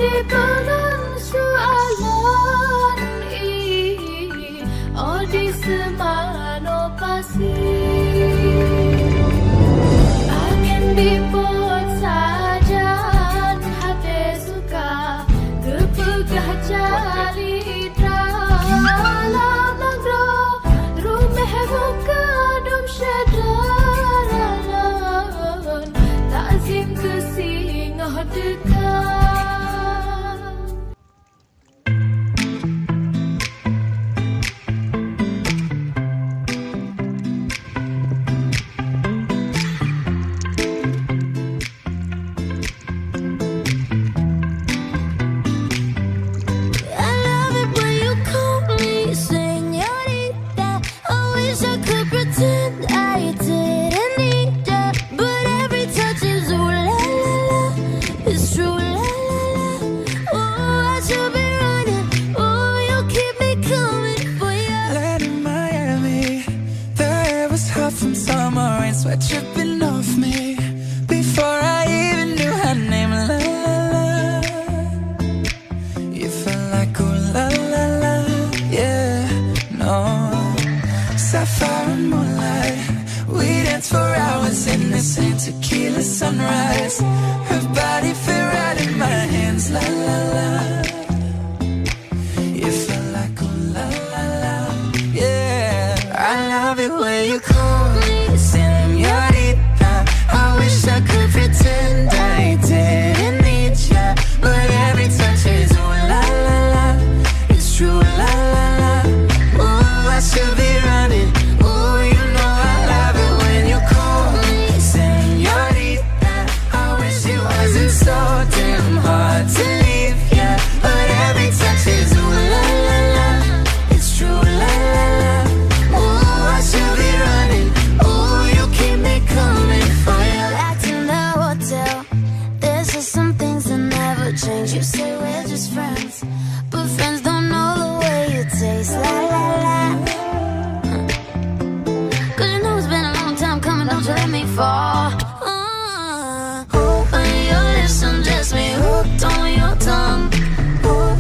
di bulan soalan ini, oh di semano pasir. Angin dibuat saja hati suka kepegah jalitra alam agro rumah buka dom syadaran takzim kesingah dekat. From summer rain, sweat dripping off me before I even knew her name. La la la, you felt like ooh la la la, yeah, no. Sapphire and moonlight, we danced for hours in the same tequila sunrise. Her body fit right in my hands. La la la, you felt like ooh la la la, yeah. I love it when you call me señorita. I wish I could pretend I didn't need ya, but every touch is ooh la la la. It's true la la la. Ooh, I should be running. Ooh, you know I love it when you call me señorita. I wish it wasn't so damn hard to leave ya, but every touch is ooh la la la. It's true la la la. Ooh, I should be running. Ooh, you keep me coming for ya. Back in the hotel, there's just some things that never change. You say we're just friends, but friends don't know the way you taste. La la la. Cause you know it's been a long time coming, don't you let me fall. When your lips undress me, hooked on your tongue.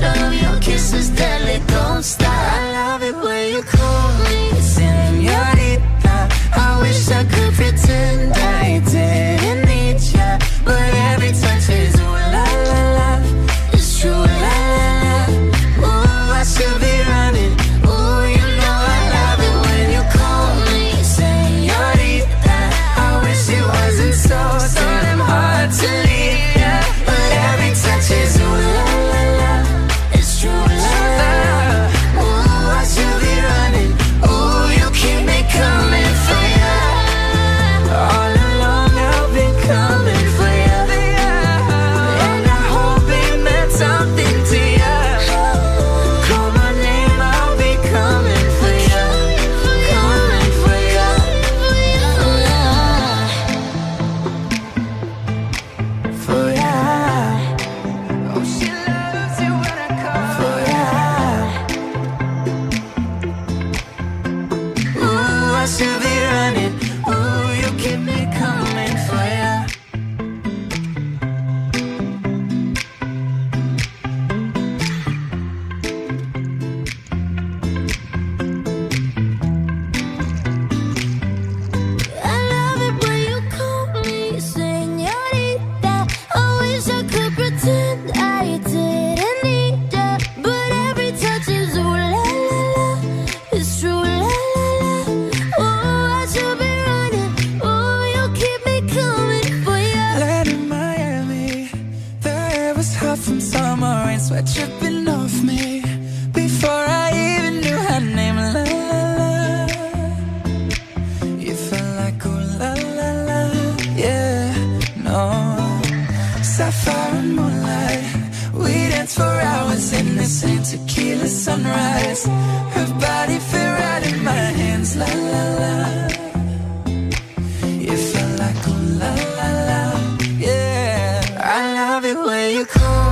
Love your kisses deadly, don't stop. I love it when you call me señorita. I wish I could pretend I didn't need ya, but every touch is ooh la la la. It's true la la la. Ooh, I should be running. Ooh, you know I love it when you call me señorita. I wish it wasn't so damn hard to leave ya, but every touch is ooh la la la. It's true la la la. Ooh, I should be running. Ooh, you keep me coming for ya. All along I've been coming for ya, and I hope it meant something to ya. Call my name, I'll be coming for ya, coming for ya. For ya. Oh, she loves it when I call for ya. Ooh, I should be running. Ooh, you keep me coming for ya. I love it when you call me señorita. I wish I could pretend I didn't need ya, but every touch is ooh la la la. It's true la la la. Ooh, I should be running. Ooh, you keep me coming for ya. Land in Miami, the air was hot from summer rain, sweat dripping off me before I even knew her name. La la la, you felt like ooh la la la, yeah, no. Sapphire and moonlight, we danced for hours in the same tequila sunrise. Her body fit right in my hands. La la la, you felt like ooh la la la, yeah. I love it when you call